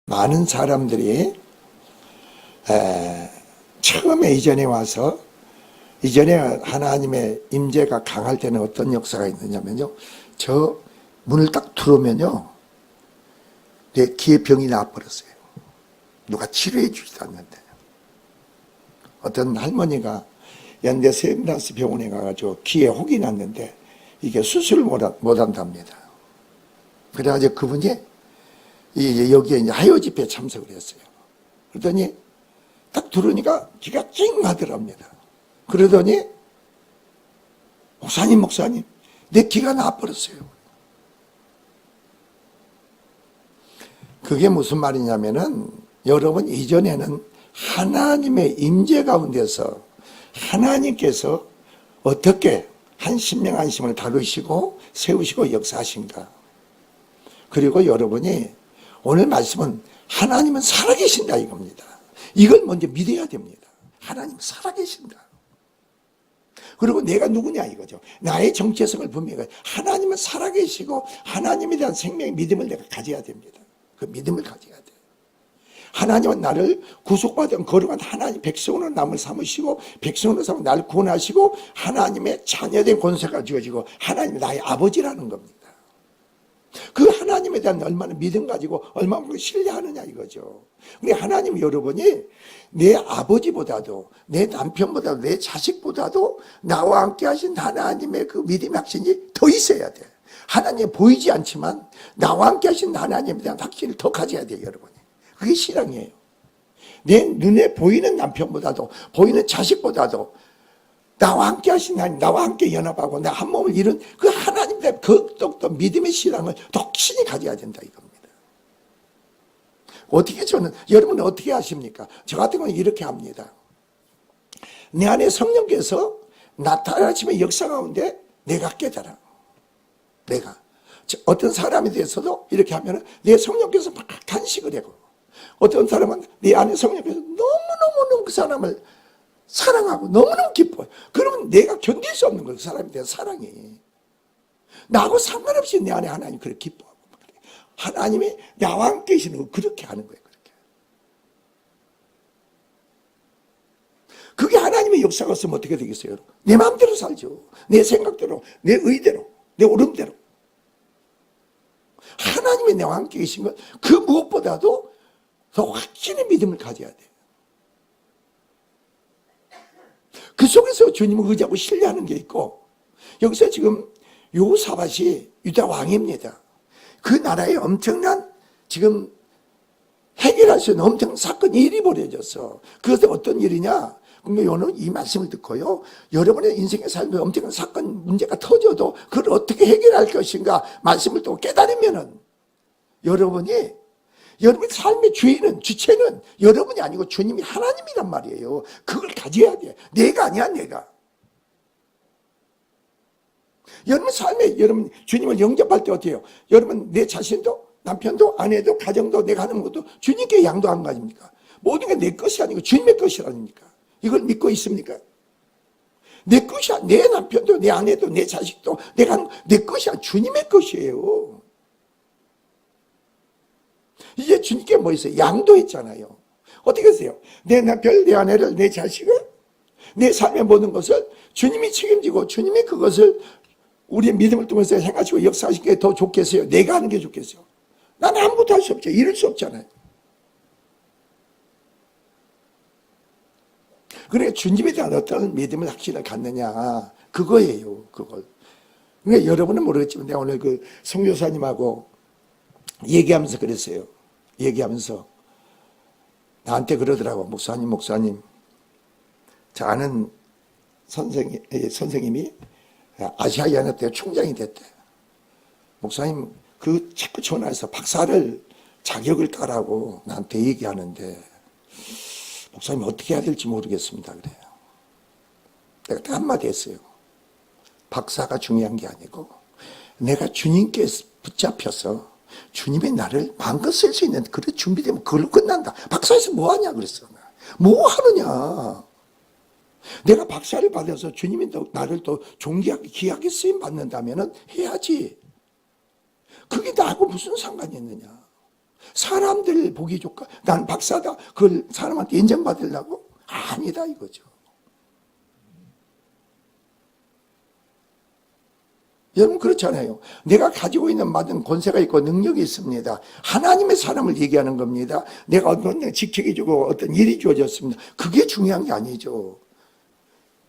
많은 사람들이 처음에 이전에 와서 이전에 하나님의 임재가 강할 때는 어떤 역사가 있느냐면요, 저 문을 딱 들어오면요 내 귀에 병이 나버렸어요. 누가 치료해 주지도 않는데. 어떤 할머니가 연대 세브란스 병원에 가가지고 귀에 혹이 났는데 이게 수술을 못한답니다. 그래가지고 그분이 여기에 이제 하요 집회에 참석을 했어요. 그러더니 딱 들으니까 귀가 찡 하더랍니다. 그러더니 목사님 내 귀가 나버렸어요. 그게 무슨 말이냐면은, 여러분, 이전에는 하나님의 임재 가운데서 하나님께서 어떻게 한 심령 한 심을 다루시고 세우시고 역사하신가. 그리고 여러분이 오늘 말씀은 하나님은 살아계신다 이겁니다. 이걸 먼저 믿어야 됩니다. 하나님은 살아계신다. 그리고 내가 누구냐 이거죠. 나의 정체성을 분명히, 하나님은 살아계시고 하나님에 대한 생명의 믿음을 내가 가져야 됩니다. 그 믿음을 가져야 돼. 하나님은 나를 구속받은 거룩한 하나님 백성으로 남을 삼으시고 백성으로 삼아 나를 구원하시고 하나님의 자녀된 권세가 주어지고 하나님이 나의 아버지라는 겁니다. 그 하나님에 대한 얼마나 믿음 가지고 얼마나 신뢰하느냐 이거죠. 우리 하나님, 여러분이 내 아버지보다도 내 남편보다도 내 자식보다도 나와 함께 하신 하나님의 그 믿음의 확신이 더 있어야 돼. 하나님 보이지 않지만 나와 함께 하신 하나님에 대한 확신을 더 가져야 돼요, 여러분이. 그게 신앙이에요. 내 눈에 보이는 남편보다도 보이는 자식보다도 나와 함께 하신 하나님, 나와 함께 연합하고 나 한 몸을 이룬 그 하나님에 대한 그 믿음의 신앙을 독신히 가져야 된다 이겁니다. 어떻게 여러분은 어떻게 하십니까? 저 같은 경우는 이렇게 합니다. 내 안에 성령께서 나타나시면 역사 가운데 내가 깨달아. 내가 어떤 사람에 대해서도 이렇게 하면 내 성령께서 막 탄식을 하고, 어떤 사람은 내 안에 성령께서 너무너무 그 사람을 사랑하고 너무너무 기뻐요. 그러면 내가 견딜 수 없는 거예요. 그 사람에 대한 사랑이. 나하고 상관없이 내 안에 하나님 그렇게 기뻐하고, 하나님이 나와 함께 계시는 거 그렇게 하는 거예요. 그게 하나님의 역사가 없으면 어떻게 되겠어요? 내 마음대로 살죠. 내 생각대로, 내 의대로, 내 오름대로. 하나님이 나와 함께 계신 것, 그 무엇보다도 더 확신의 믿음을 가져야 돼요. 그 속에서 주님을 의지하고 신뢰하는 게 있고, 여기서 지금 요사밧이 유다 왕입니다. 그 나라에 엄청난 지금 해결할 수 있는 엄청난 사건이 일이 벌어졌어. 그것은 어떤 일이냐? 그러면 이 말씀을 듣고요, 여러분의 인생의 삶에 엄청난 사건, 문제가 터져도 그걸 어떻게 해결할 것인가 말씀을 또 깨달으면은, 여러분의 삶의 주인은, 주체는 여러분이 아니고 주님이 하나님이란 말이에요. 그걸 가져야 돼. 내가 아니야, 내가. 여러분 삶에, 여러분 주님을 영접할 때 어때요? 여러분 내 자신도, 남편도, 아내도, 가정도, 내가 하는 것도 주님께 양도한 거 아닙니까? 모든 게 내 것이 아니고 주님의 것이라니까. 이걸 믿고 있습니까? 내 것이야. 내 남편도, 내 아내도, 내 자식도, 내가 하는 내 것이 아니라 주님의 것이에요. 이제 주님께 뭐 있어요? 양도했잖아요. 어떻게 하세요? 내 남편, 내 아내를, 내 자식을, 내 삶의 모든 것을 주님이 책임지고 주님이 그것을 우리의 믿음을 통해서 행하시고 역사하시는 게 더 좋겠어요? 내가 하는 게 좋겠어요? 나는 아무것도 할 수 없죠. 이룰 수 없잖아요. 그러니까 주님에 대한 어떤 믿음을 확신을 갖느냐, 그거예요. 그걸. 그러니까 여러분은 모르겠지만 내가 오늘 그 성교사님하고 얘기하면서 그랬어요. 얘기하면서 나한테 그러더라고. 목사님 저 아는 선생님이 아시아 연합대 총장이 됐대. 목사님 그 자꾸 전화해서 박사를 자격을 따라고 나한테 얘기하는데 목사님 어떻게 해야 될지 모르겠습니다. 그래요. 내가 딱 한마디 했어요. 박사가 중요한 게 아니고 내가 주님께 붙잡혀서 주님의 나를 마음껏 쓸 수 있는 그런 준비되면 그걸로 끝난다. 박사에서 뭐 하냐 그랬어. 뭐 하느냐. 내가 박사를 받아서 주님이 나를 또 존귀하게 귀하게 쓰임 받는다면 해야지. 그게 나하고 무슨 상관이 있느냐. 사람들 보기 좋까? 난 박사다. 그걸 사람한테 인정받으려고? 아니다 이거죠. 여러분 그렇잖아요. 내가 가지고 있는 많은 권세가 있고 능력이 있습니다. 하나님의 사람을 얘기하는 겁니다. 내가 어떤 직책이 주고 어떤 일이 주어졌습니다. 그게 중요한 게 아니죠.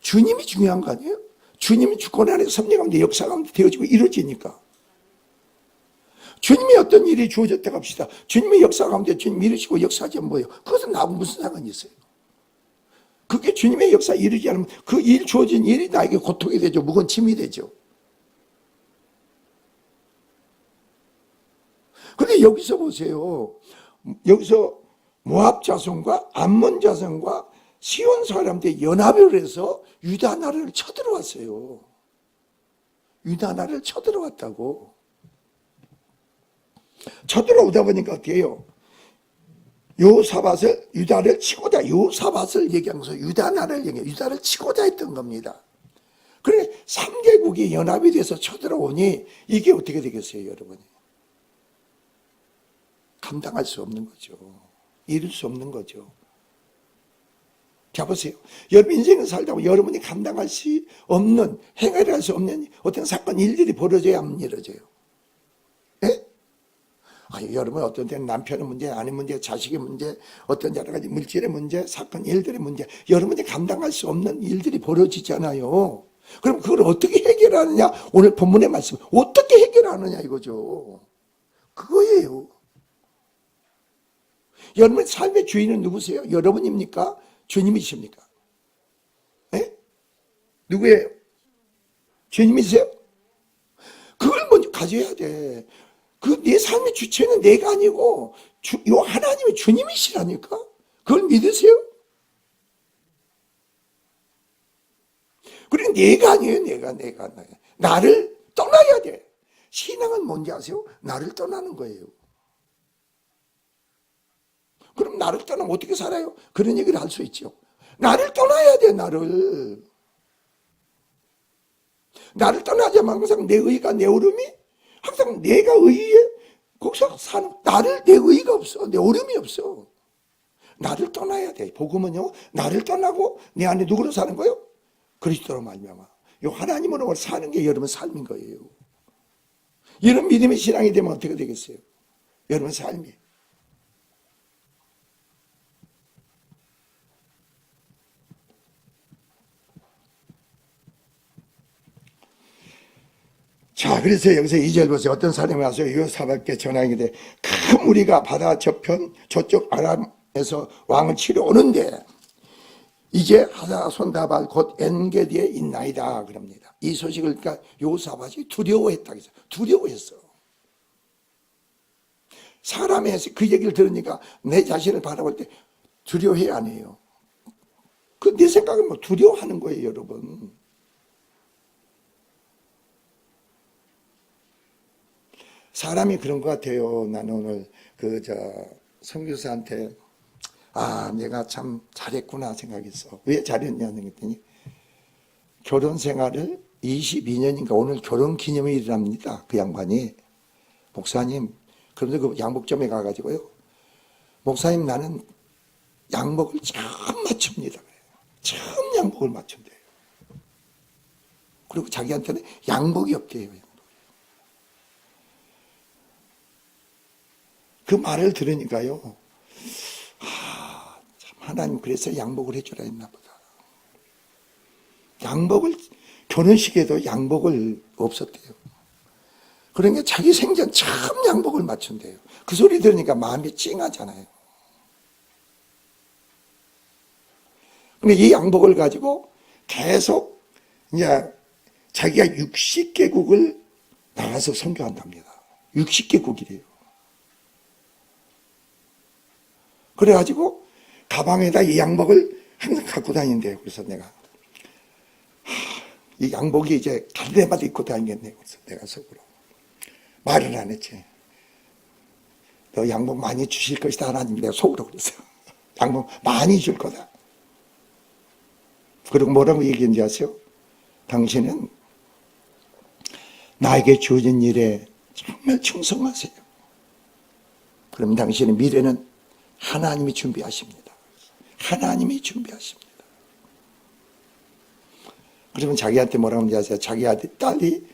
주님이 중요한 거 아니에요? 주님이 주권 안에 섭리 가운데 역사 가운데 되어지고 이루어지니까. 주님이 어떤 일이 주어졌다고 합시다. 주님의 역사 가운데 주님 이루시고 역사하지 뭐예요? 그것은 나하고 무슨 상관이 있어요? 그게 주님의 역사 이루지 않으면 그 일 주어진 일이 나에게 고통이 되죠. 무거운 짐이 되죠. 근데 여기서 보세요. 여기서 모압 자손과 암몬 자손과 시온 사람들이 연합을 해서 유다 나라를 쳐들어왔어요. 유다 나라를 쳐들어왔다고. 쳐들어오다 보니까 어떻게 해요? 요사밧을 유다를 치고자 요사밧을 얘기하면서 유다 나라를 얘기해요. 유다를 치고자 했던 겁니다. 그래 3개국이 연합이 돼서 쳐들어오니 이게 어떻게 되겠어요, 여러분이? 감당할 수 없는 거죠. 이룰 수 없는 거죠. 자 보세요. 여러분 인생을 살다 보면 여러분이 감당할 수 없는, 행해할 수 없는 어떤 사건, 일들이 벌어져야 하면 이루어져요. 예? 여러분 어떤 때는 남편의 문제, 아내 문제, 자식의 문제, 어떤 여러 가지 물질의 문제, 사건, 일들의 문제, 여러분이 감당할 수 없는 일들이 벌어지잖아요. 그럼 그걸 어떻게 해결하느냐? 오늘 본문의 말씀 어떻게 해결하느냐 이거죠. 그거예요. 여러분의 삶의 주인은 누구세요? 여러분입니까? 주님이십니까? 네? 누구예요? 주님이세요? 그걸 먼저 가져야 돼. 그 내 삶의 주체는 내가 아니고 요 하나님의 주님이시라니까? 그걸 믿으세요? 그러니까 내가 아니에요. 내가. 나를 떠나야 돼. 신앙은 뭔지 아세요? 나를 떠나는 거예요. 그럼 나를 떠나면 어떻게 살아요? 그런 얘기를 할 수 있죠. 나를 떠나야 돼, 나를. 나를 떠나자면 항상 내 의가, 내 오름이 항상 내가 의에 거기서 사는, 나를, 내 의가 없어. 내 오름이 없어. 나를 떠나야 돼. 복음은요, 나를 떠나고 내 안에 누구로 사는 거예요? 그리스도로 말미암아. 요 하나님으로 사는 게 여러분 삶인 거예요. 이런 믿음의 신앙이 되면 어떻게 되겠어요? 여러분 삶이. 자, 그래서 여기서 2절 보세요. 어떤 사람이 와서 여호사밧께 전하게 돼. 큰 무리가 바다 저편 저쪽 아람에서 왕을 치러 오는데 이제 하사손다발 곧 엔게디에 있나이다 그럽니다. 이 소식을 그러니까 여호사밧이 두려워했다. 두려워했어. 사람의 그 얘기를 들으니까 내 자신을 바라볼 때 두려워해 안 해요. 그 내 생각은 뭐 두려워하는 거예요, 여러분. 사람이 그런 것 같아요. 나는 오늘 선교사한테 내가 참 잘했구나 생각했어. 왜 잘했냐는 했더니 결혼 생활을 22년인가 오늘 결혼 기념일이랍니다. 그 양반이. 목사님, 그런데 그 양복점에 가가지고요. 목사님 나는 양복을 처음 맞춥니다. 처음 양복을 맞춘대요. 그리고 자기한테는 양복이 없대요. 그 말을 들으니까요. 참 하나님 그래서 양복을 해주라 했나 보다. 양복을 결혼식에도 양복을 없었대요. 그러니까 자기 생전 처음 양복을 맞춘대요. 그 소리 들으니까 마음이 찡하잖아요. 근데 이 양복을 가지고 계속 이제 자기가 60개국을 나가서 선교한답니다. 60개국이래요. 그래가지고 가방에다 이 양복을 항상 갖고 다닌대요. 그래서 내가 이 양복이 이제 갈 때마다 입고 다니겠네. 그래서 내가 속으로 말을 안 했지. 너 양복 많이 주실 것이다 하나님. 내가 속으로 그랬어요. 양복 많이 줄 거다. 그리고 뭐라고 얘기했는지 아세요? 당신은 나에게 주어진 일에 정말 충성하세요. 그럼 당신의 미래는 하나님이 준비하십니다. 하나님이 준비하십니다. 그러면 자기한테 뭐라고 하는지 아세요? 자기 아들, 딸이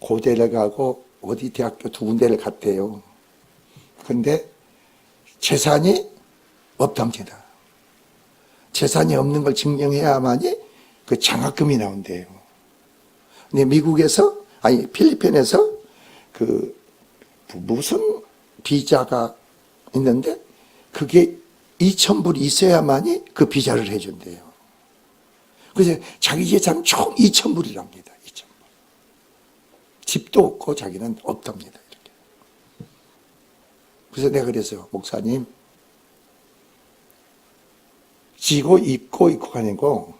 고대를 가고 어디 대학교 2군데를 갔대요. 그런데 재산이 없답니다. 재산이 없는 걸 증명해야만이 그 장학금이 나온대요. 근데 미국에서, 아니, 필리핀에서 그 무슨 비자가 있는데 그게 2,000불이 있어야만이 그 비자를 해준대요. 그래서 자기 재산 총 2,000불이랍니다. 2,000불. 집도 없고 자기는 없답니다. 이렇게. 그래서 내가 그래서 목사님, 지고 있고가 아니고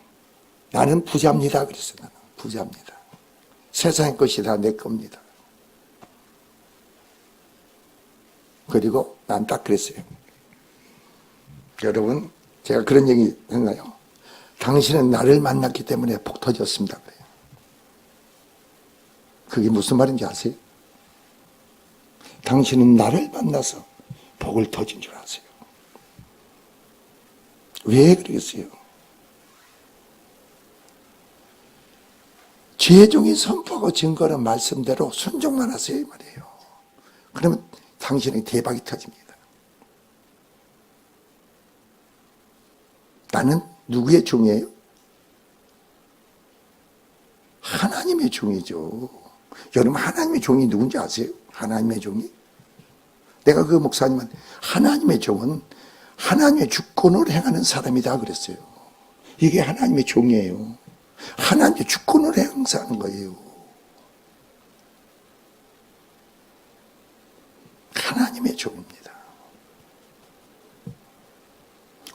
나는 부자입니다. 그랬어. 나는 부자입니다. 세상의 것이 다 내 겁니다. 그리고 난 딱 그랬어요. 여러분, 제가 그런 얘기 했나요? 당신은 나를 만났기 때문에 복 터졌습니다. 그래요. 그게 무슨 말인지 아세요? 당신은 나를 만나서 복을 터진 줄 아세요. 왜 그러겠어요? 죄종이 선포하고 증거하는 말씀대로 순종만 하세요, 이 말이에요. 그러면 당신에게 대박이 터집니다. 나는 누구의 종이에요? 하나님의 종이죠. 여러분, 하나님의 종이 누군지 아세요? 하나님의 종이? 내가 그 목사님은 하나님의 종은 하나님의 주권으로 행하는 사람이다 그랬어요. 이게 하나님의 종이에요. 하나님의 주권으로 행사하는 거예요. 하나님의 종입니다.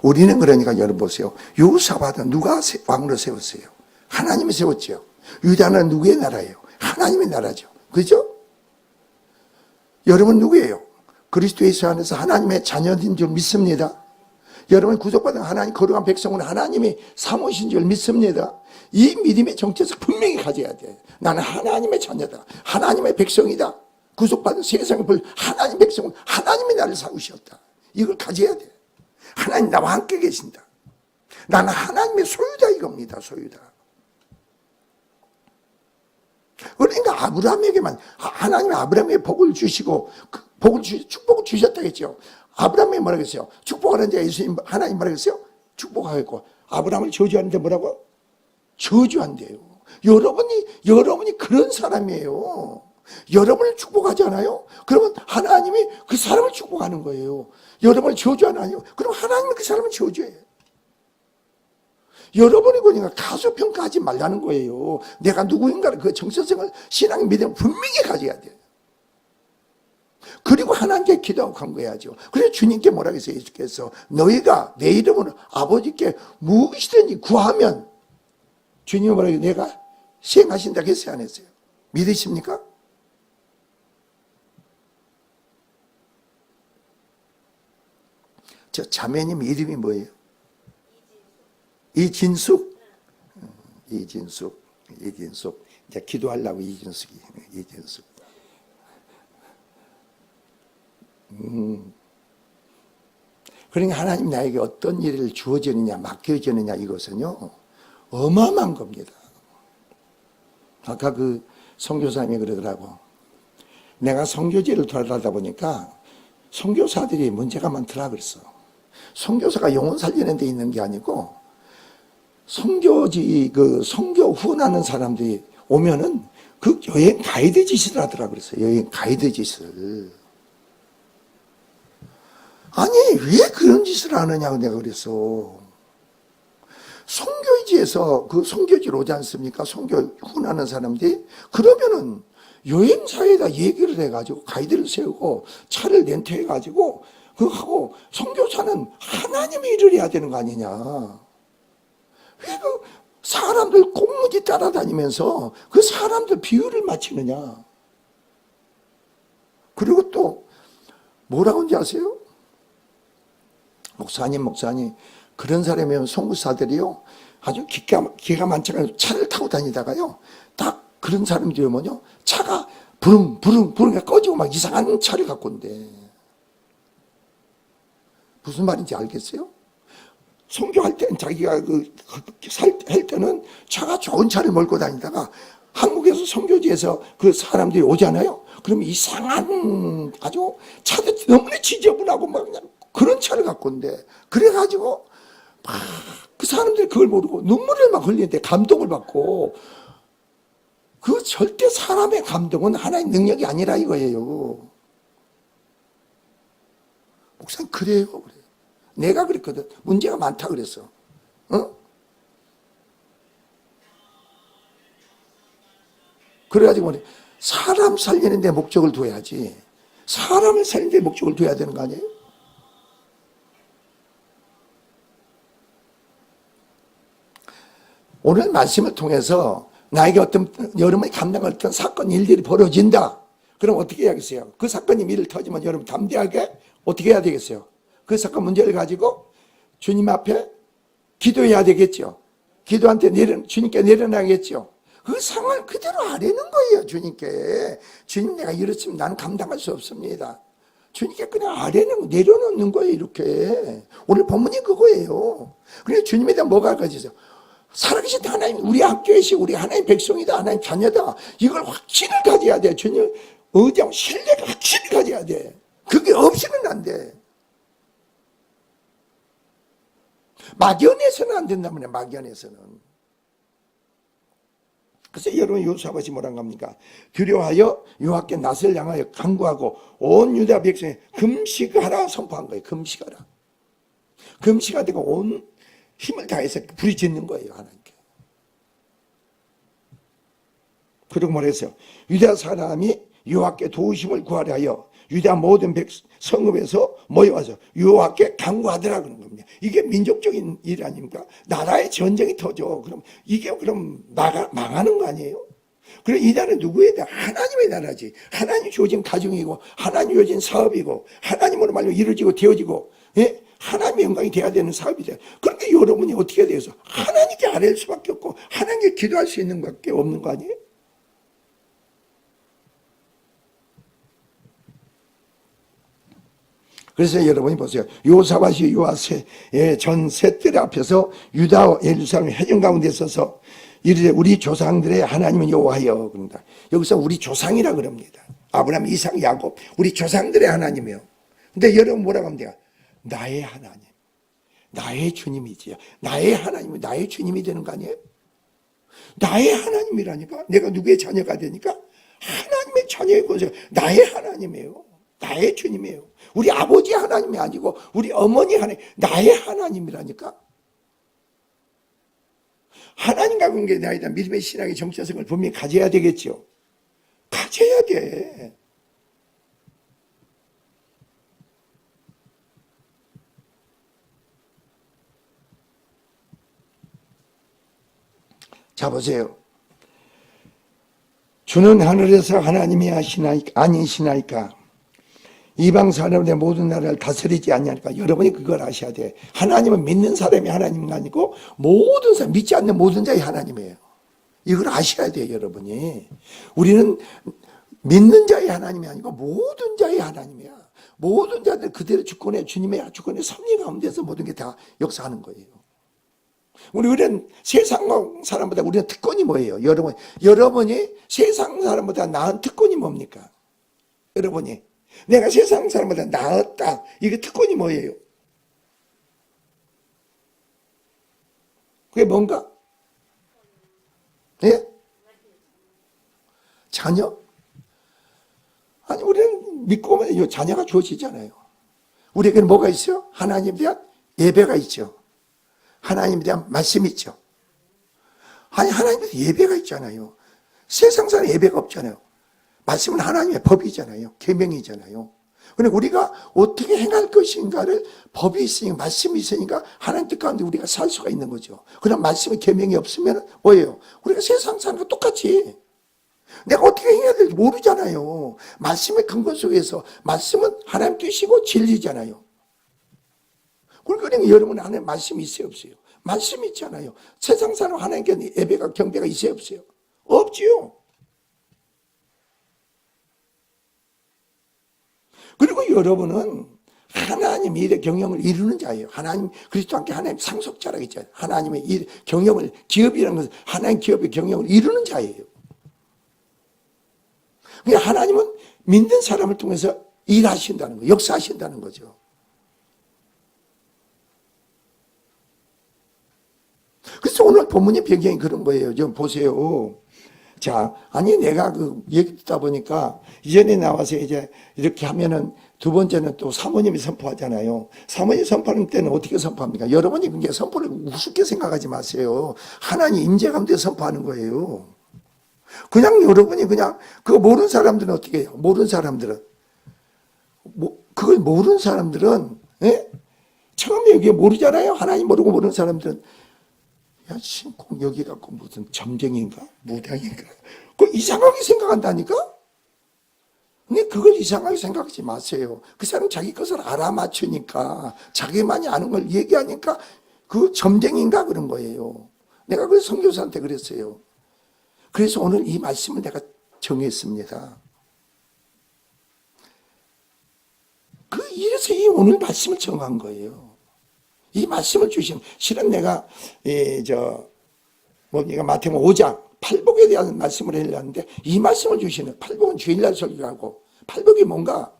우리는 그러니까 여러분 보세요. 요사바는 누가 왕으로 세웠어요? 하나님이 세웠죠. 유다는 누구의 나라예요? 하나님의 나라죠. 그죠? 여러분 누구예요? 그리스도 예수 안에서 하나님의 자녀인 줄 믿습니다. 여러분 구속받은 하나님 거룩한 백성은 하나님이 사모신 줄 믿습니다. 이 믿음의 정체성 분명히 가져야 돼. 나는 하나님의 자녀다. 하나님의 백성이다. 구속받은 세상의 볼 하나님 백성은 하나님이 나를 사우셨다. 이걸 가져야 돼. 하나님 나와 함께 계신다. 나는 하나님의 소유다 이겁니다. 소유다. 그러니까 아브라함에게만 하나님이 아브라함에게 복을 주시고 축복을 주셨다겠죠. 아브라함이 뭐라고 했어요? 축복하는 자 예수님 하나님 뭐라고 했어요? 축복하겠고 아브라함을 저주하는데 뭐라고? 저주한대요. 여러분이 그런 사람이에요. 여러분을 축복하지 않아요? 그러면 하나님이 그 사람을 축복하는 거예요. 여러분을 저주하나요? 그럼 하나님은 그 사람을 저주해요. 여러분이 그러니까 가소평가하지 말라는 거예요. 내가 누구인가를 그 정체성을 신앙의 믿음을 분명히 가져야 돼요. 그리고 하나님께 기도하고 간구해야죠. 그래서 주님께 뭐라고 했어요? 예수께서 너희가 내 이름으로 아버지께 무엇이든지 구하면 주님이 뭐라고 했어요? 내가 시행하신다고 했어요? 안 했어요? 믿으십니까? 저 자매님 이름이 뭐예요? 이진숙. 이제 기도하려고 이진숙. 그러니까 하나님 나에게 어떤 일을 주어지느냐, 맡겨지느냐, 이것은요, 어마어마한 겁니다. 아까 그 선교사님이 그러더라고. 내가 선교지를 돌아다니다 보니까 선교사들이 문제가 많더라 그랬어. 선교사가 영혼 살리는 데 있는 게 아니고, 선교 후원하는 사람들이 오면은 그 여행 가이드 짓을 하더라 그랬어요. 여행 가이드 짓을. 아니, 왜 그런 짓을 하느냐고 내가 그랬어. 선교지에서 그 선교지로 오지 않습니까? 선교 후원하는 사람들이. 그러면은 여행사에다 얘기를 해가지고 가이드를 세우고 차를 렌트해가지고 그거 하고 선교사는 하나님의 일을 해야 되는 거 아니냐. 왜 그 사람들 공무지 따라다니면서 그 사람들 비율을 맞추느냐. 그리고 또 뭐라고 하는지 아세요? 목사님 그런 사람이면 선교사들이요 아주 기가 많지가 차를 타고 다니다가요 딱 그런 사람들이 오면요 차가 부릉 꺼지고 막 이상한 차를 갖고 온대. 무슨 말인지 알겠어요? 선교할 때는 자기가 할 때는 차가 좋은 차를 몰고 다니다가 한국에서 선교지에서 그 사람들이 오잖아요. 그러면 이상한 아주 차도 너무나 지저분하고 막 그냥 그런 차를 갖고 온대. 그래가지고 막 그 사람들이 그걸 모르고 눈물을 막 흘리는데 감동을 받고, 그 절대 사람의 감동은 하나의 능력이 아니라 이거예요. 목사님 그래요. 그래. 내가 그랬거든. 문제가 많다 그랬어. 그래가지고 사람 살리는 데 목적을 둬야지. 사람을 살리는 데 목적을 둬야 되는 거 아니에요? 오늘 말씀을 통해서 나에게 어떤 여러분이 감당할 어떤 사건 일들이 벌어진다. 그럼 어떻게 해야겠어요? 그 사건이 미를 터지면 여러분 담대하게 어떻게 해야 되겠어요? 그 사건 문제를 가지고 주님 앞에 기도해야 되겠죠. 기도한테 주님께 내려놔야겠죠. 그 상황을 그대로 아뢰는 거예요. 주님께. 주님, 내가 이렇지만 나는 감당할 수 없습니다. 주님께 그냥 내려놓는 거예요. 이렇게. 오늘 본문이 그거예요. 그래서 주님에 대한 뭐가 가지죠? 살아계신 하나님, 우리 학교이시고 우리 하나님 백성이다, 하나님 자녀다. 이걸 확신을 가져야 돼. 주님 의지하고 신뢰를 확신을 가져야 돼. 그게 없이는 안 돼. 막연해서는 안 된단 말이야. 막연해서는. 그래서 여러분 요사밭이 뭐란 겁니까? 두려워하여 여호와께 낯을 향하여 간구하고 온 유다 백성에 금식하라 선포한 거예요. 금식하라. 금식하다가 온 힘을 다해서 부르짖는 거예요. 하나님께. 그리고 말했어요. 유다 사람이 여호와께 도우심을 구하려 하여 유다 모든 성읍에서 모여와서 여호와께 간구하더라 그런 겁니다. 이게 민족적인 일 아닙니까? 나라의 전쟁이 터져. 그럼 이게 그럼 망하는 거 아니에요? 그래, 이 나라는 누구의 나라? 하나님의 나라지. 하나님 주어진 가정이고 하나님 주어진 사업이고 하나님으로 말로 이루어지고 되어지고, 예? 하나님의 영광이 돼야 되는 사업이죠. 그런데 여러분이 어떻게 돼서 하나님께 아뢰일 수밖에 없고 하나님께 기도할 수 있는 것밖에 없는 거 아니에요? 그래서 여러분이 보세요. 요사밭이 요아세 전 셋들 앞에서 유다와 예루살렘 해전 가운데 서서 이르되 우리 조상들의 하나님은 여호와여 그런다. 여기서 우리 조상이라 그럽니다. 아브라함, 이삭, 야곱 우리 조상들의 하나님이요. 근데 여러분 뭐라고 하면 돼요? 나의 하나님, 나의 주님이지요. 나의 하나님이 나의 주님이 되는 거 아니에요? 나의 하나님이라니까. 내가 누구의 자녀가 되니까 하나님의 자녀의 권세, 나의 하나님이에요. 나의 주님이에요. 우리 아버지 하나님이 아니고 우리 어머니 하나님, 나의 하나님이라니까. 하나님과 관계에 대한 믿음의 신앙의 정체성을 분명히 가져야 되겠죠. 가져야 돼. 자, 보세요. 주는 하늘에서 하나님이 아니시나이까? 이방 사람들의 모든 나라를 다스리지 않냐니까. 여러분이 그걸 아셔야 돼. 하나님은 믿는 사람이 하나님이 아니고 모든 사람, 믿지 않는 모든 자의 하나님이에요. 이걸 아셔야 돼요, 여러분이. 우리는 믿는 자의 하나님이 아니고 모든 자의 하나님이야. 모든 자들 그대로 주권에, 주님의 주권의 섭리 가운데서 모든 게 다 역사하는 거예요. 우리는 세상 사람보다 우리는 특권이 뭐예요? 여러분이 세상 사람보다 나은 특권이 뭡니까? 여러분이 내가 세상 사람보다 나았다. 이게 특권이 뭐예요? 그게 뭔가? 예? 자녀? 아니, 우리는 믿고 오면 자녀가 주어지잖아요. 우리에게는 뭐가 있어요? 하나님에 대한 예배가 있죠. 하나님에 대한 말씀이 있죠. 아니, 하나님에 대한 예배가 있잖아요. 세상 사람 예배가 없잖아요. 말씀은 하나님의 법이잖아요. 계명이잖아요. 그런데 우리가 어떻게 행할 것인가를 법이 있으니까, 말씀이 있으니까 하나님 뜻 가운데 우리가 살 수가 있는 거죠. 그럼 말씀의 계명이 없으면 뭐예요? 우리가 세상 사람과 똑같이 내가 어떻게 해야 될지 모르잖아요. 말씀의 근거 속에서 말씀은 하나님 뜻이고 진리잖아요. 그러니까 여러분 안에 말씀이 있어요, 없어요? 말씀이 있잖아요. 세상 사람 하나님께 예배가 경배가 있어요, 없어요? 없지요. 그리고 여러분은 하나님 일의 경영을 이루는 자예요. 하나님 그리스도 함께 하나님 상속자라고 했잖아요. 하나님의 일 경영을, 기업이라는 것은 하나님 기업의 경영을 이루는 자예요. 그러니까 하나님은 믿는 사람을 통해서 일하신다는 거예요. 역사하신다는 거죠. 그래서 오늘 본문의 배경이 그런 거예요. 좀 보세요. 자, 아니 내가 그 얘기 듣다 보니까 이전에 나와서 이제 이렇게 하면은 두 번째는 또 사모님이 선포하잖아요. 사모님 선포하는 때는 어떻게 선포합니까? 여러분이 그게 선포를 우습게 생각하지 마세요. 하나님 임재 가운데 선포하는 거예요. 그냥 여러분이 그냥 그거 모르는 사람들은 어떻게 해요? 모르는 사람들은 그걸 모르는 사람들은 예? 처음에 여기 모르잖아요. 하나님 모르고 모르는 사람들은 야, 신공 여기 갖고 무슨 점쟁인가? 무당인가? 그 이상하게 생각한다니까? 근데 그걸 이상하게 생각하지 마세요. 그 사람 자기 것을 알아맞추니까, 자기만이 아는 걸 얘기하니까 그 점쟁인가? 그런 거예요. 내가 그래서 선교사한테 그랬어요. 그래서 오늘 이 말씀을 내가 정했습니다. 이래서 이 오늘 말씀을 정한 거예요. 이 말씀을 주신, 실은 내가, 마태복음 5장, 팔복에 대한 말씀을 하려는데, 이 말씀을 주시는, 팔복은 주일날 설교하고, 팔복이 뭔가,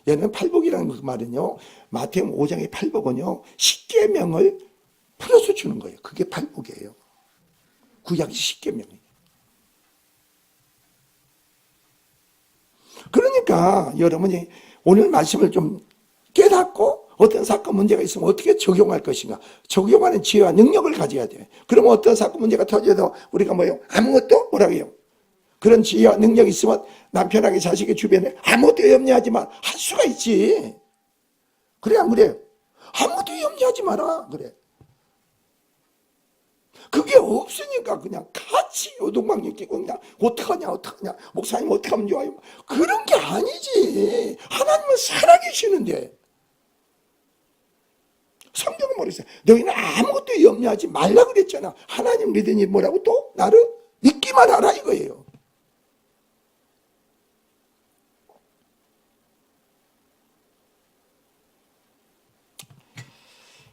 얘는 팔복이라는 그 말은요, 마태복음 5장의 팔복은요, 십계명을 풀어서 주는 거예요. 그게 팔복이에요. 구약의 십계명이에요. 그러니까, 여러분이 오늘 말씀을 좀 깨닫고, 어떤 사건 문제가 있으면 어떻게 적용할 것인가. 적용하는 지혜와 능력을 가져야 돼. 그러면 어떤 사건 문제가 터져도 우리가 아무것도 뭐라고 해요. 그런 지혜와 능력이 있으면 남편에게 자식의 주변에 아무것도 염려하지 마. 할 수가 있지. 그래 안 그래? 아무것도 염려하지 마라. 그래. 그게 없으니까 그냥 같이 요동방역 끼고 그냥 어떡하냐 목사님 어떻게 하면 좋아요. 그런 게 아니지. 하나님은 살아계시는데. 성경은 뭐랬어요? 너희는 아무것도 염려하지 말라 그랬잖아. 하나님 믿으니 뭐라고 또? 나를 믿기만 하라 이거예요.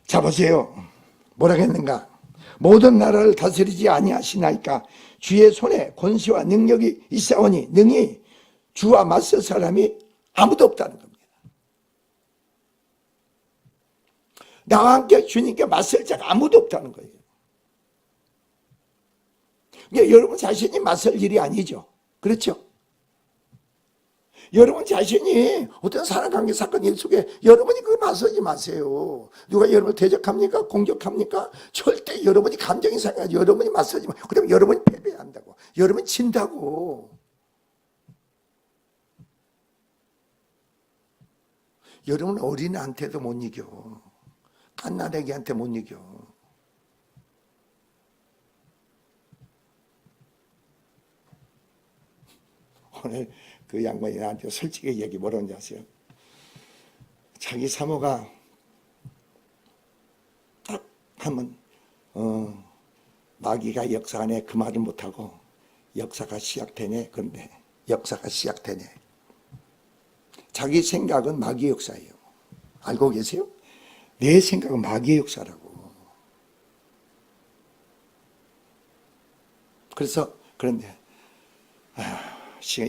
자 보세요. 뭐라고 했는가? 모든 나라를 다스리지 아니하시나이까 주의 손에 권세와 능력이 있사오니 능히 주와 맞설 사람이 아무도 없다는 겁니다. 나와 함께 주님께 맞설 자가 아무도 없다는 거예요. 그러니까 여러분 자신이 맞설 일이 아니죠. 그렇죠? 여러분 자신이 어떤 사람관계 사건 일 속에 여러분이 그걸 맞서지 마세요. 누가 여러분을 대적합니까? 공격합니까? 절대 여러분이 감정이 상하지. 여러분이 맞서지 마. 그러면 여러분이 패배한다고. 여러분이 진다고. 여러분은 어린애한테도 못 이겨. 갓난아기한테 못 이겨. 오늘 그 양반이 나한테 솔직히 얘기 뭐라는지 아세요? 자기 사모가 딱 하면 마귀가 역사 안에 그 말을 못하고 역사가 시작되네. 그런데 역사가 시작되네. 자기 생각은 마귀의 역사예요. 알고 계세요? 내 생각은 마귀의 역사라고. 그래서 그런데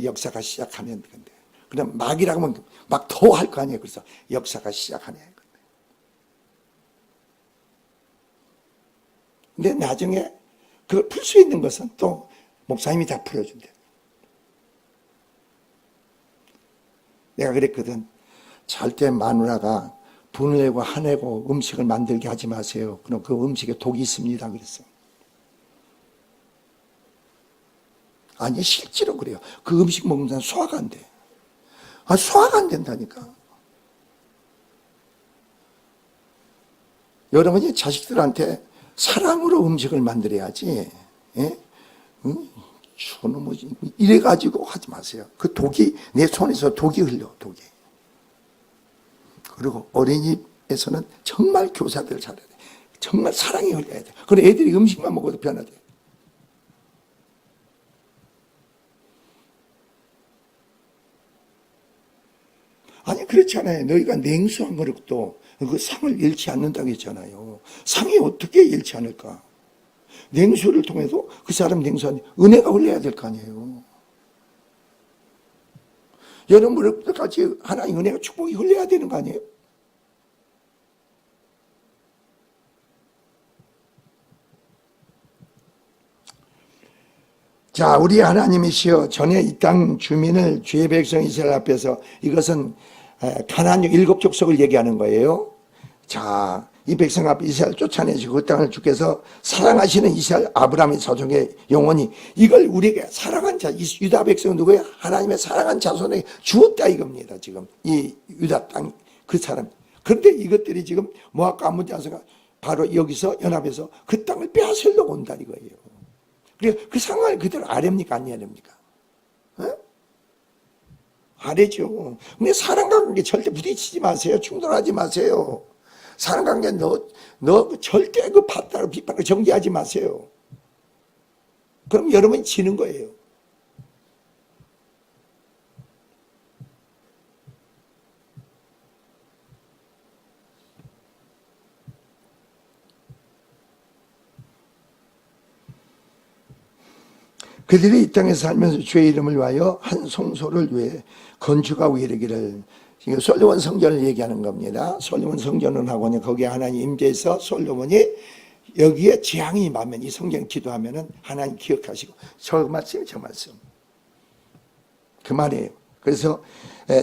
역사가 시작하면 근데 그럼 마귀라고 하면 막 더 할 거 아니에요. 그래서 역사가 시작하네. 근데 나중에 그걸 풀 수 있는 것은 또 목사님이 다 풀어준대. 내가 그랬거든. 절대 마누라가 분을 내고 화내고 음식을 만들게 하지 마세요. 그럼 그 음식에 독이 있습니다. 그랬어. 아니 실제로 그래요. 그 음식 먹는 사람 소화가 안 돼. 소화가 안 된다니까. 여러분이 자식들한테 사랑으로 음식을 만들어야지. 예? 응? 저놈의 이래가지고 하지 마세요. 그 독이 내 손에서 독이 흘려. 독이. 그리고 어린이집에서는 정말 교사들 잘해야 돼. 정말 사랑이 흘려야 돼. 그럼 애들이 음식만 먹어도 변하대. 아니 그렇잖아요. 너희가 냉수한 그릇도 그 상을 잃지 않는다고 했잖아요. 상이 어떻게 잃지 않을까? 냉수를 통해서 그 사람 냉수한 은혜가 흘러야 될 거 아니에요. 여러분들까지 하나님 은혜가 축복이 흘러야 되는 거 아니에요? 자, 우리 하나님이시여 전에 이 땅 주민을 주의 백성 이스라엘 앞에서 이것은 가나안 7 족속을 얘기하는 거예요. 자, 이 백성 앞에 이스라엘 쫓아내시고 그 땅을 주께서 사랑하시는 이스라엘 아브라함의 자손의 영혼이 이걸 우리에게 사랑한 자, 이 유다 백성은 누구예요? 하나님의 사랑한 자손에게 주었다 이겁니다. 지금 이 유다 땅 그 사람. 그런데 이것들이 지금 모압과 암몬 자손가 바로 여기서 연합해서 그 땅을 빼앗으려고 온다 이거예요. 그 상황을 그대로 아랍니까 아니랍니까? 아래죠. 근데 사랑과 관계 절대 부딪히지 마세요. 충돌하지 마세요. 사랑관계 너 절대 그 받다고 비판을 정지하지 마세요. 그럼 여러분이 지는 거예요. 그들이 이 땅에 살면서 주의 이름을 위하여 한 성소를 위해 건축하고 이르기를 지금 솔로몬 성전을 얘기하는 겁니다. 솔로몬 성전을 하고는 거기에 하나님 임재해서 솔로몬이 여기에 재앙이 임하면 이 성전 기도하면은 하나님 기억하시고 저 말씀이 저 말씀 그 말이에요. 그래서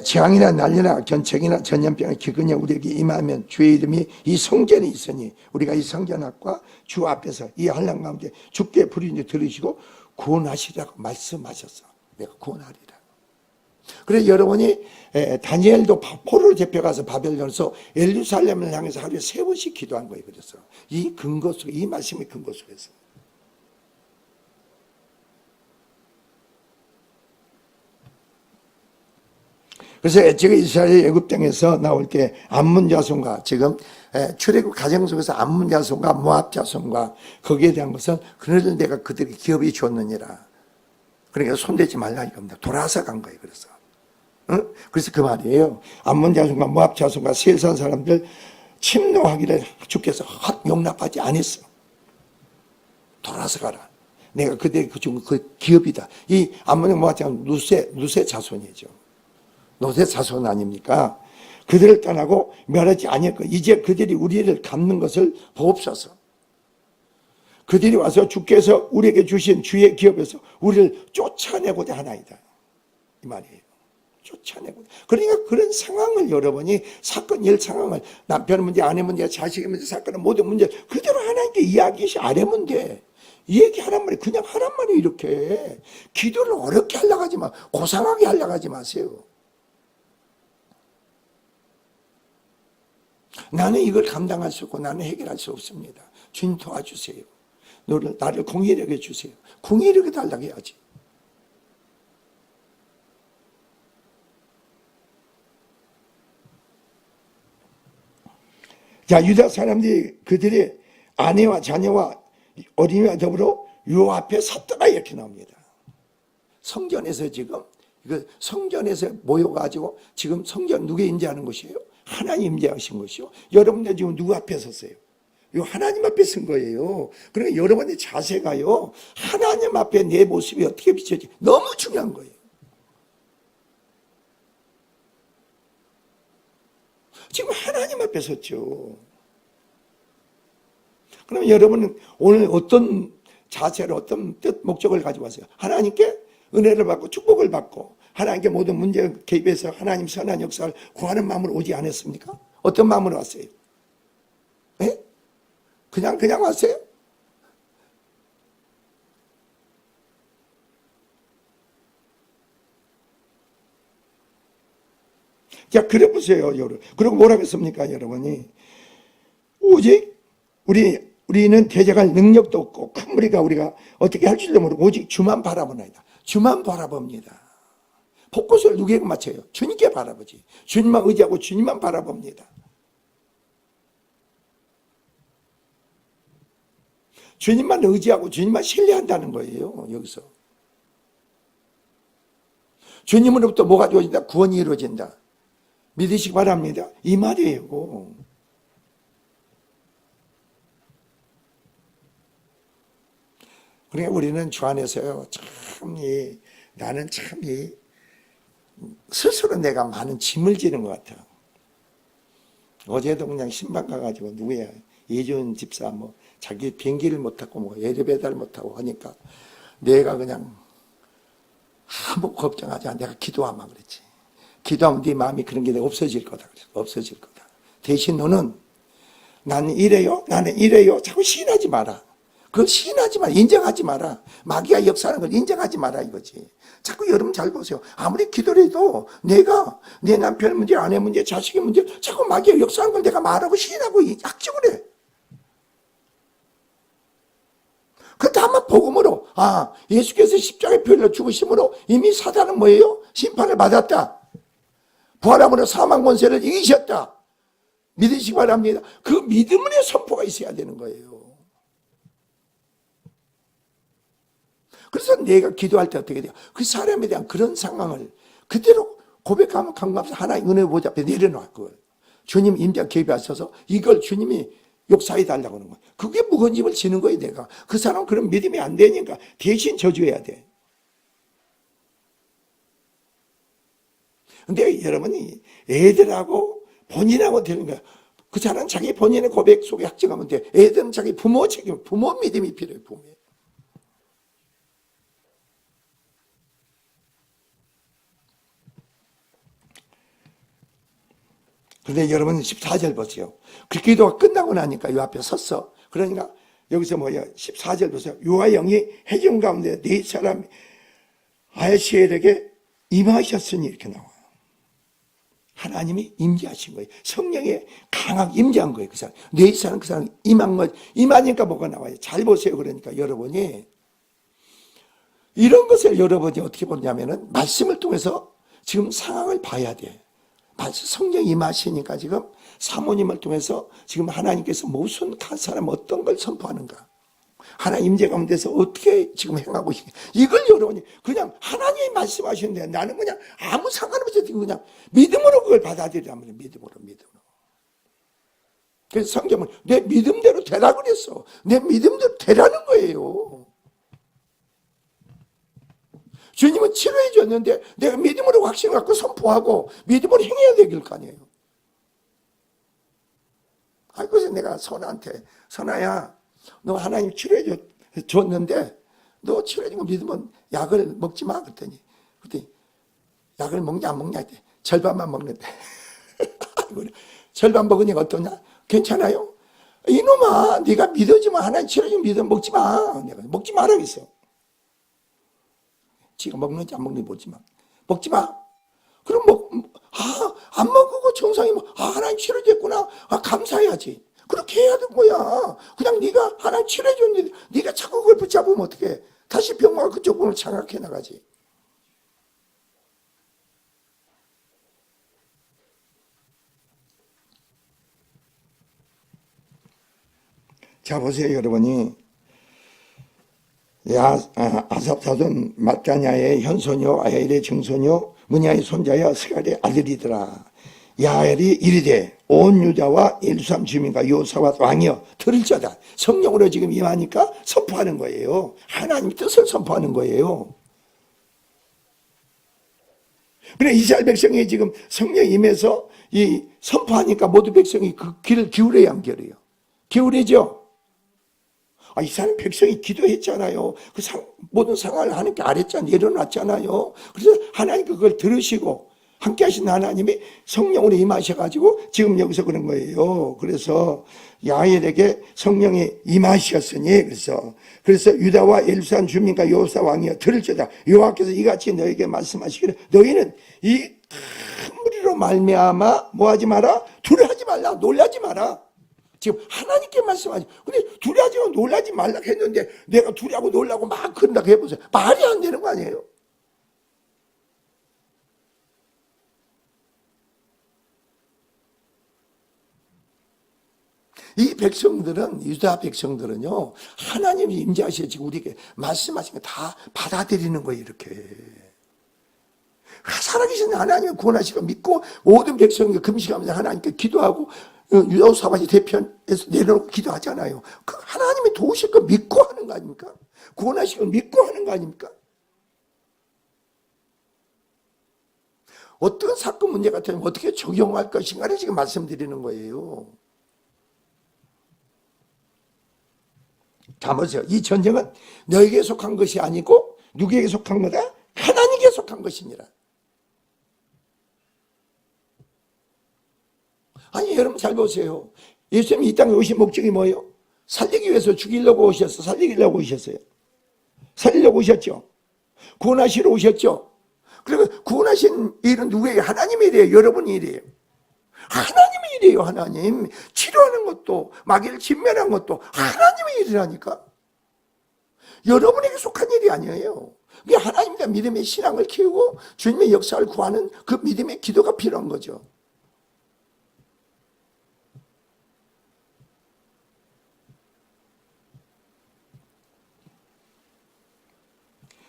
재앙이나 난리나 견책이나 전염병이 기근이 우리에게 임하면 주의 이름이 이 성전에 있으니 우리가 이 성전 앞과 주 앞에서 이 환난 가운데 주께 부르짖어 들으시고 구원하시라고 말씀하셨어. 내가 구원하리라. 그래서 여러분이 다니엘도 포로로 잡혀가서 바벨론에서 예루살렘을 향해서 하루에 3번씩 기도한 거예요. 그래서 이 근거 속에 이 말씀의 근거 속에서 그래서 제가 이스라엘 애굽 땅에서 나올 때 암몬 자손과 지금 출애굽 가정 속에서 암몬 자손과 모압 자손과 거기에 대한 것은 그들을 내가 그들에게 기업이 줬느니라. 그러니까 손대지 말라 이겁니다. 돌아서 간 거예요. 그래서 그래서 그 말이에요. 암몬 자손과 모압 자손과 세상 사람들 침노하기를 주께서 용납하지 않았어. 돌아서 가라. 내가 그들에게 준 그 기업이다. 이 암몬과 모압 자손 누세 자손이죠. 노세 자손 아닙니까? 그들을 떠나고 멸하지 아니했고 이제 그들이 우리를 갚는 것을 보옵소서. 그들이 와서 주께서 우리에게 주신 주의 기업에서 우리를 쫓아내고자 하나이다. 이 말이에요. 쫓아내고. 그러니까 그런 상황을 여러분이 사건 일 상황을 남편 문제, 아내 문제, 자식의 문제, 사건의 모든 문제 그대로 하나님께 이야기시 안 하면 돼. 이 얘기 하란 말이 그냥 하란 말이 이렇게 기도를 어렵게 하려고 하지 마. 고상하게 하려고 하지 마세요. 나는 이걸 감당할 수 없고 나는 해결할 수 없습니다. 주님 도와주세요. 나를 공의롭게 해주세요. 공의롭게 달라고 해야지. 자, 유다 사람들이 그들의 아내와 자녀와 어린이와 더불어 요 앞에 섰더라 이렇게 나옵니다. 성전에서 지금 성전에서 모여가지고 지금 성전 누구에 임재하는 것이에요? 하나님 임재하신 것이요. 여러분들 지금 누구 앞에 섰어요? 이 하나님 앞에 선 거예요. 그러니까 여러분의 자세가요. 하나님 앞에 내 모습이 어떻게 비춰지 너무 중요한 거예요. 지금 하나님 앞에 섰죠. 그럼 여러분은 오늘 어떤 자세로 어떤 뜻, 목적을 가지고 왔어요? 하나님께 은혜를 받고 축복을 받고 하나님께 모든 문제에 개입해서 하나님 선한 역사를 구하는 마음으로 오지 않았습니까? 어떤 마음으로 왔어요? 예? 그냥 왔어요? 자, 그래 보세요, 여러분. 그리고 뭐라고 했습니까, 여러분이? 오직 우리는 대적할 능력도 없고 큰 무리가 우리가 어떻게 할 줄도 모르고 오직 주만 바라보나이다. 주만 바라봅니다. 포커스를 누구에게 맞춰요? 주님께 바라보지. 주님만 의지하고 주님만 바라봅니다. 주님만 의지하고 주님만 신뢰한다는 거예요. 여기서. 주님으로부터 뭐가 주어진다? 구원이 이루어진다. 믿으시기 바랍니다. 이 말이에요. 그러니까 우리는 주 안에서요, 나는 스스로 내가 많은 짐을 지는 것 같아. 어제도 그냥 신방 가가지고 누구야? 이준 집사 자기 비행기를 못 타고 예배 배달 못 하고 하니까 내가 그냥 아무 걱정하지 않아. 내가 기도하마 그랬지. 기도하면 네 마음이 그런 게 없어질 거다. 그랬어. 없어질 거다. 대신 너는 나는 이래요. 자꾸 시인하지 마라. 그걸 시인하지 마라. 인정하지 마라. 마귀가 역사하는 걸 인정하지 마라 이거지. 자꾸 여러분 잘 보세요. 아무리 기도를 해도 내가 내 남편 문제, 아내 문제, 자식의 문제 자꾸 마귀가 역사하는 걸 내가 말하고 시인하고 악정을 해. 그 다만 복음으로 예수께서 십자가에 피 흘려 죽으심으로 이미 사단은 뭐예요? 심판을 받았다. 부활함으로 사망 권세를 이기셨다. 믿으시기 바랍니다. 그 믿음의 선포가 있어야 되는 거예요. 그래서 내가 기도할 때 어떻게 돼요? 그 사람에 대한 그런 상황을 그대로 고백하면 강감해서 하나님 은혜 보좌 앞에 내려놔. 그걸 주님 임자 개입하셔서 이걸 주님이 역사해 달라고 하는 거야. 그게 무거운 짐을 지는 거예요. 내가 그 사람 그런 믿음이 안 되니까 대신 저주해야 돼. 근데 여러분이 애들하고 본인하고 되는 거야. 그 사람은 자기 본인의 고백 속에 확증하면 돼. 애들은 자기 부모 책임, 부모 믿음이 필요해. 부모. 근데 여러분 14절 보세요. 그 기도가 끝나고 나니까 요 앞에 섰어. 그러니까 여기서 14절 보세요. 요한 영이 해경 가운데 네 사람 아이시엘에게 임하셨으니 이렇게 나와요. 하나님이 임재하신 거예요. 성령에 강하게 임재한 거예요. 그 사람. 네 사람 그 사람 임한 거 임하니까 뭐가 나와요. 잘 보세요. 그러니까 여러분이 이런 것을 여러분이 어떻게 보냐면은 말씀을 통해서 지금 상황을 봐야 돼. 성령 임하시니까 지금 사모님을 통해서 지금 하나님께서 무슨 한 사람 어떤 걸 선포하는가, 하나님 임재 가운데서 어떻게 지금 행하고 있는가, 이걸 여러분이 그냥 하나님이 말씀하시는데 나는 그냥 아무 상관없이 그냥 믿음으로 그걸 받아들이라면 믿음으로. 그래서 성경은 내 믿음대로 되라 그랬어. 내 믿음대로 되라는 거예요. 주님은 치료해 줬는데 내가 믿음으로 확신을 갖고 선포하고 믿음으로 행해야 되길 거 아니에요. 그래서 내가 선아한테 선아야 너 하나님 치료해 줬는데 너 치료해 준 거 믿으면 약을 먹지 마 그랬더니 약을 먹냐 안 먹냐 했더니 절반만 먹는데 절반 먹으니까 어떠냐? 괜찮아요? 이놈아 네가 믿어지면 하나님 치료해 주면 믿으면 먹지 마. 내가 먹지 마라 그랬어. 지가 먹는지 안 먹는지 보지 마. 먹지 마. 그럼 안 먹고 정상이 하나님 치료됐구나. 감사해야지. 그렇게 해야 되는 거야. 그냥 네가 하나님 치료해줬는데 네가 자꾸 그걸 붙잡으면 어떡해. 다시 병마가 그쪽 분을 장악해 나가지. 자 보세요 여러분이. 아삽사돈 마따냐의 현손이요 아엘의 증손이요 문야의 손자여 스갈의 아들이더라. 야엘이 이르되 온 유다와 예루살렘 주민과 요사와 왕이여 들을지어다. 성령으로 지금 임하니까 선포하는 거예요. 하나님 뜻을 선포하는 거예요. 그래 이스라엘 백성이 지금 성령 임해서 이 선포하니까 모두 백성이 그 귀를 기울여야 안 기울여요? 기울이죠. 이스라엘 백성이 기도했잖아요. 모든 상황을 하나님께 아랬잖아요. 내려놨잖아요. 그래서 하나님 그걸 들으시고 함께 하신 하나님이 성령으로 임하셔가지고 지금 여기서 그런 거예요. 그래서 야엘에게 성령이 임하셨으니 그래서 유다와 예루살렘 주민과 여호사 왕이여 들을지어다. 여호와께서 이같이 너에게 말씀하시기를 너희는 이 큰 무리로 말미암아 뭐하지 마라? 두려워하지 말라. 놀라지 마라. 지금 하나님께 말씀하지. 근데 두려워하지 말고 놀라지 말라 했는데 내가 두려워하고 놀라고 막 그런다고 해보세요. 말이 안 되는 거 아니에요? 이 백성들은 유다 백성들은요 하나님이 임재하셔 지금 우리에게 말씀하신 거 다 받아들이는 거예요. 이렇게 살아계신 하나님을 구원하시고 믿고 모든 백성이 금식하면서 하나님께 기도하고 유다 사바시 대편에서 내려놓고 기도하잖아요. 그 하나님이 도우실 거 믿고 하는 거 아닙니까? 구원하실 거 믿고 하는 거 아닙니까? 어떤 사건 문제 같으면 어떻게 적용할 것인가를 지금 말씀드리는 거예요. 자, 보세요. 이 전쟁은 너에게 속한 것이 아니고 누구에게 속한 거다? 하나님께 속한 것이니라. 아니, 여러분 잘 보세요. 예수님이 이 땅에 오신 목적이 뭐예요? 살리기 위해서 죽이려고 오셨어? 살리려고 오셨어요? 살리려고 오셨죠? 구원하시러 오셨죠? 그러면 구원하신 일은 누구예요? 하나님의 일이에요? 여러분의 일이에요? 하나님의 일이에요. 하나님. 치료하는 것도 마귀를 진멸하는 것도 하나님의 일이라니까. 여러분에게 속한 일이 아니에요. 하나님과 믿음의 신앙을 키우고 주님의 역사를 구하는 그 믿음의 기도가 필요한 거죠.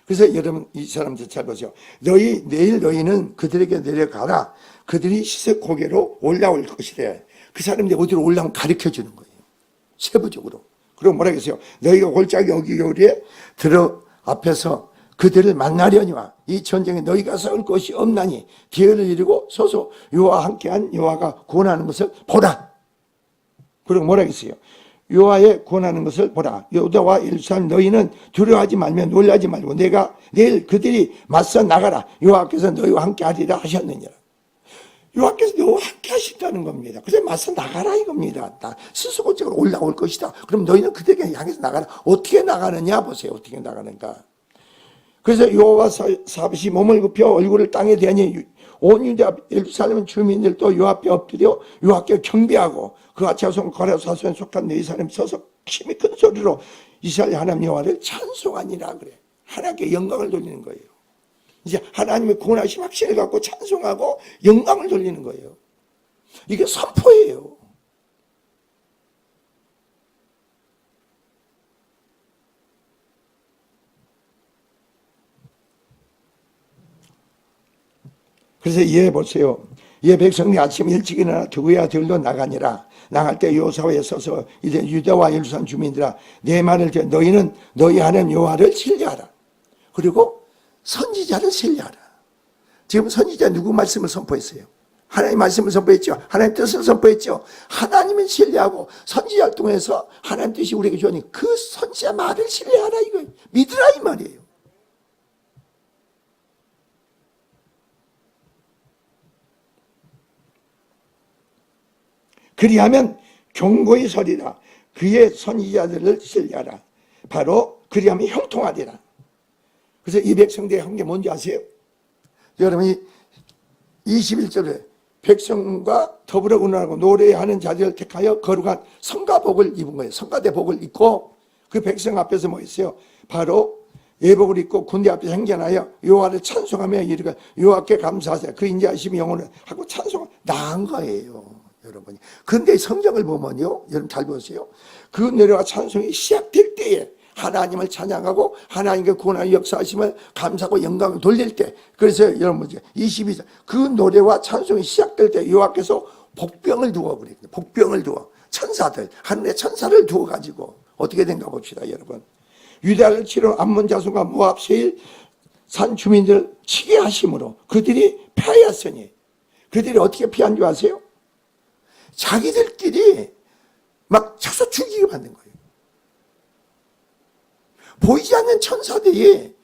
그래서 여러분 이 사람들 잘 보세요. 내일 너희는 그들에게 내려가라. 그들이 시세 고개로 올라올 것이래. 그 사람들이 어디로 올라오면 가르쳐 주는 거예요. 세부적으로. 그리고 뭐라 그랬어요? 너희가 골짜기 어기겨울에 들어 앞에서 그들을 만나려니와 이 전쟁에 너희가 싸울 것이 없나니 기회를 이루고 서서 여호와와 함께한 여호와가 구원하는 것을 보라. 그리고 뭐라 그랬어요? 여호와의 구원하는 것을 보라. 유다와 예루살렘 너희는 두려워하지 말며 놀라지 말고 내가 내일 그들이 맞서 나가라. 여호와께서 너희와 함께 하리라 하셨느니라. 여호와께서 너희와 함께 하신다는 겁니다. 그래서 맞서 나가라 이겁니다. 스스로적으로 올라올 것이다. 그럼 너희는 그들에게 향해서 나가라. 어떻게 나가느냐 보세요. 어떻게 나가는가. 그래서 여호와 사밧이 몸을 굽혀 얼굴을 땅에 대하니 온 유다 예루살렘 주민들도 요 앞에 엎드려 요 앞에 경배하고 그와 자손 거라 사손에 속한 네 사람이 서서 힘이 큰 소리로 이스라엘 하나님 여호와를 찬송하니라 그래. 하나님께 영광을 돌리는 거예요. 이제 하나님의 구원하심 확신을 갖고 찬송하고 영광을 돌리는 거예요. 이게 선포예요. 그래서 이해 보세요. 이 백성이 아침 일찍 일어나 두고야 들로 나가니라. 나갈 때 요사회에 서서 이제 유다와 예루살렘 주민들아 내 말을 듣 너희는 너희 하나님 여호와를 신뢰하라. 그리고 선지자를 신뢰하라. 지금 선지자 누구 말씀을 선포했어요? 하나님 말씀을 선포했죠. 하나님 뜻을 선포했죠. 하나님을 신뢰하고 선지자 활동에서 하나님 뜻이 우리에게 주니 그 선지자 말을 신뢰하라 이거 믿으라 이 말이에요. 그리하면 경고히 서리라. 그의 선지자들을 신뢰하라. 바로 그리하면 형통하리라. 그래서 이 백성들이 한 게 뭔지 아세요? 여러분이 21절에 백성과 더불어 운하고 노래하는 자들을 택하여 거룩한 성가복을 입은 거예요. 성가대복을 입고 그 백성 앞에서 뭐 있어요? 바로 예복을 입고 군대 앞에 행전하여 여호와를 찬송하며 이르되 여호와께 감사하세 그 인자하심이 영원을 하고 찬송 나은 거예요. 여러분이. 근데 성경을 보면요. 여러분 잘 보세요. 그 노래와 찬송이 시작될 때에 하나님을 찬양하고 하나님께 구원하는 역사하심을 감사하고 영광을 돌릴 때 그래서 여러분 22절 그 노래와 찬송이 시작될 때 여호와께서 복병을 두어 그래요. 복병을 두어 천사들 하늘의 천사를 두어 가지고 어떻게 된가 봅시다. 여러분. 유다를 치러 암몬 자손과 모압 세일 산 주민들을 치게 하심으로 그들이 패하였으니 그들이 어떻게 피한 줄 아세요? 자기들끼리 막 쳐서 죽이게 만든 거예요. 보이지 않는 천사들이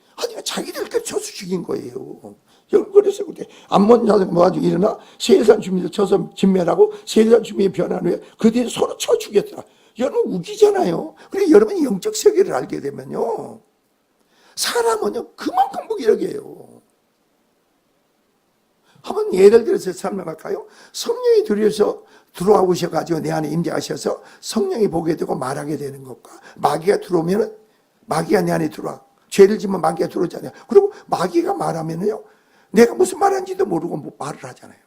자기들끼리 쳐서 죽인 거예요. 그래서 그때 암몬 자손 모아가지고 일어나 세일산 주민들 쳐서 진멸하고 세일산 주민이 변한 후에 그들이 서로 쳐 죽였더라. 여러분 웃기잖아요. 그래 여러분이 영적 세계를 알게 되면요. 사람은요 그만큼 무기력해요. 한번 예를 들어서 설명할까요? 성령이 들어와 오셔가지고 내 안에 임재하셔서 성령이 보게 되고 말하게 되는 것과 마귀가 들어오면은 마귀가 내 안에 들어와. 죄를 지면 마귀가 들어오잖아요. 그리고 마귀가 말하면은요, 내가 무슨 말하는지도 모르고 뭐 말을 하잖아요.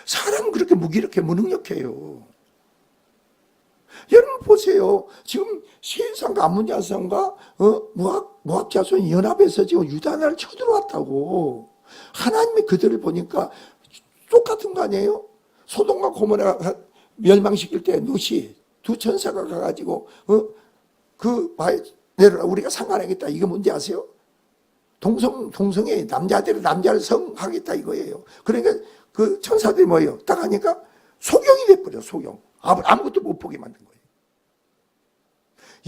사람은 그렇게 무기력해, 무능력해요. 여러분 보세요. 지금 세상 가문자손과 모압자손 연합해서 지금 유다나를 쳐들어왔다고. 하나님이 그들을 보니까 똑같은 거 아니에요? 소돔과 고모라 멸망시킬 때 룻이 두 천사가 가가지고 그 바에 내려라 우리가 상관하겠다. 이거 뭔지 아세요? 동성애 남자를 성하겠다 이거예요. 그러니까 그 천사들이 뭐예요? 딱 하니까 소경이 돼버려. 소경. 아무것도 못 보게 만든 거예요.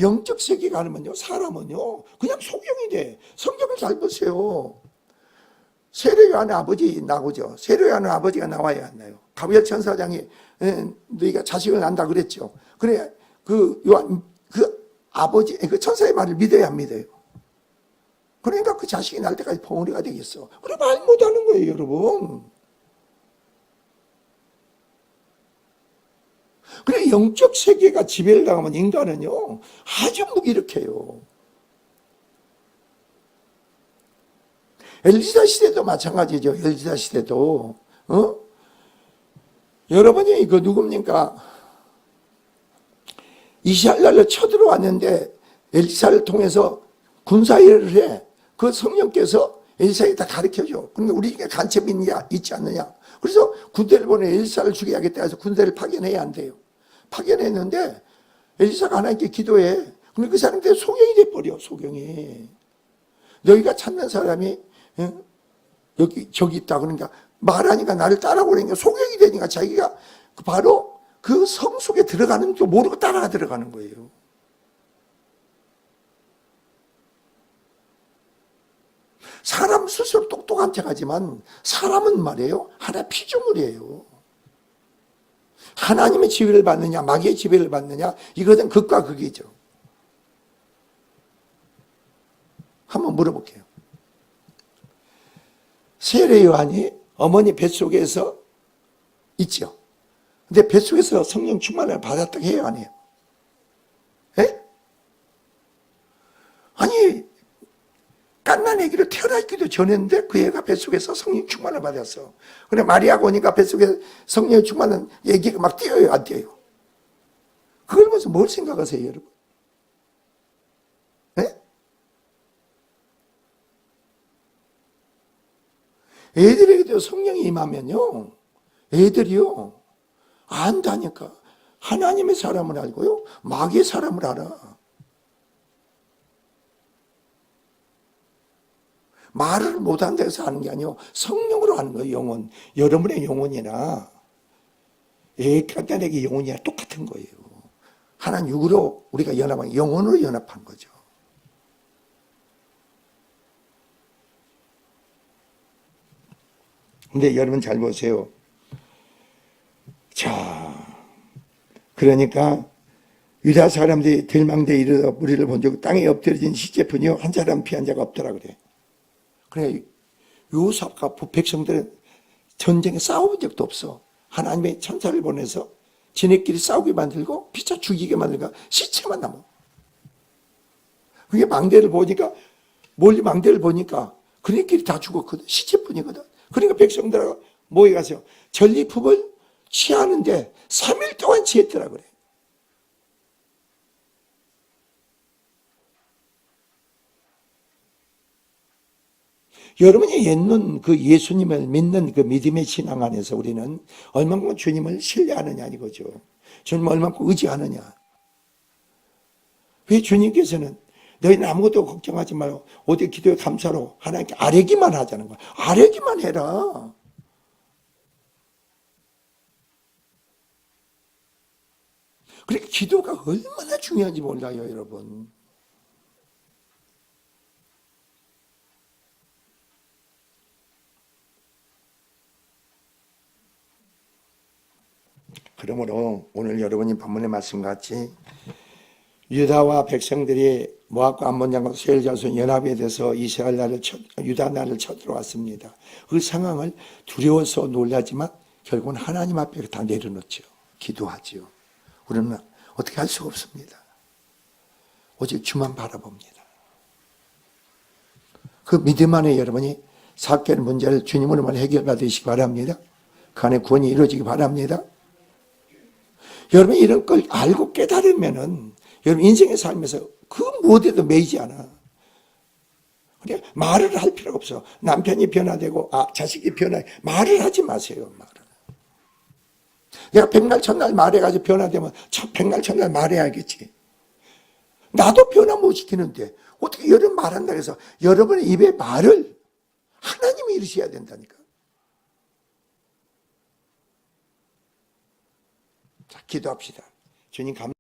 영적 세계가 하면요, 사람은요 그냥 소경이 돼. 성경을 잘 보세요. 세례요한의 아버지 나오죠. 세례요한의 아버지가 나와야 안 나요. 가브리엘 천사장이 너희가 자식을 낳는다 그랬죠. 그래 그 요한 그 아버지 그 천사의 말을 믿어야 안 믿어요. 그러니까 그 자식이 날 때까지 봉우리가 되겠어. 그래 말 못하는 거예요, 여러분. 그래 영적 세계가 지배를 당하면 인간은요 아주 무기력해요. 엘리사 시대도 마찬가지죠. 엘리사 시대도 여러분이 그 누굽니까? 이스라엘을 쳐들어왔는데 엘리사를 통해서 군사일을 해. 그 성령께서 엘리사에게 다 가르쳐줘. 그러니까 우리에게 간첩이 있지 않느냐. 그래서 군대를 보내 엘리사를 죽여야겠다 해서 군대를 파견해야 한대요. 파견했는데 엘리사가 하나님께 기도해. 근데 그 사람한테 소경이 돼버려. 소경이. 너희가 찾는 사람이 여기 저기 있다. 그러니까 말하니까 나를 따라오니까 소경이 되니까 자기가 바로 그 성 속에 들어가는 줄 모르고 따라가 들어가는 거예요. 사람 스스로 똑똑한 척하지만 사람은 말이에요 하나의 피조물이에요. 하나님의 지배를 받느냐 마귀의 지배를 받느냐 이것은 극과 극이죠. 한번 물어볼게요. 세례 요한이 어머니 뱃속에서 있죠. 근데 뱃속에서 성령 충만을 받았다고 해요, 안 해요? 예? 아니 갓난 아기로 태어나 있기도 전했는데 그 애가 뱃속에서 성령 충만을 받았어. 그래 마리아가 오니까 뱃속에 성령 충만은 아기가 막 뛰어요, 안 뛰어요? 그걸 보면서 뭘 생각하세요, 여러분? 예? 애들에게도 성령이 임하면요 애들이요 안다니까. 하나님의 사람을 알고요 마귀의 사람을 알아. 말을 못한다 해서 하는 게 아니고 성령으로 하는 거예요. 영혼. 여러분의 영혼이나 애간단에게 영혼이나 똑같은 거예요. 하나님 육으로 우리가 연합한 영혼으로 연합한 거죠. 근데 여러분 잘 보세요. 자, 그러니까 유다 사람들이 들망대에 이르러 무리를 본 적 땅에 엎드려진 시체뿐이요 한 사람 피한 자가 없더라 그래. 그래 요셉과 백성들은 전쟁에 싸워본 적도 없어. 하나님의 천사를 보내서 지네끼리 싸우게 만들고 피차 죽이게 만들고 시체만 남아. 그게 망대를 보니까 멀리 망대를 보니까 그네끼리 다 죽었거든. 시체뿐이거든. 그러니까 백성들하고 모여가서 전리품을 취하는데 3일 동안 취했더라 그래. 여러분이 옛날 그 예수님을 믿는 그 믿음의 신앙 안에서 우리는 얼마만큼 주님을 신뢰하느냐 이거죠. 주님을 얼마만큼 의지하느냐. 왜 주님께서는 너희는 아무것도 걱정하지 말고 오직 기도에 감사로 하나님께 아뢰기만 하자는 거야. 아뢰기만 해라. 그러니까 기도가 얼마나 중요한지 몰라요, 여러분. 그러므로 오늘 여러분이 본문의 말씀같이 유다와 백성들이 모압과 암몬 장과 세일 자손 연합에 대해서 이스라엘 나라를 유다 나라를 쳐들어왔습니다. 그 상황을 두려워서 놀라지만 결국은 하나님 앞에 다 내려놓죠. 기도하죠. 우리는 어떻게 할 수가 없습니다. 오직 주만 바라봅니다. 그 믿음 안에 여러분이 사악한 문제를 주님으로만 해결받으시기 바랍니다. 그 안에 구원이 이루어지기 바랍니다. 여러분 이런 걸 알고 깨달으면은 여러분 인생에 살면서 그 무엇에도 매이지 않아. 그러니까 말을 할 필요가 없어. 남편이 변화되고 자식이 말을 하지 마세요. 말을. 내가 백날 첫날 말해가지고 변화되면 백날 첫날 말해야겠지. 나도 변화 못 시키는데 어떻게 여러분 말한다 해서 여러분의 입에 말을 하나님이 이루셔야 된다니까. 자, 기도합시다. 주님 감사합니다.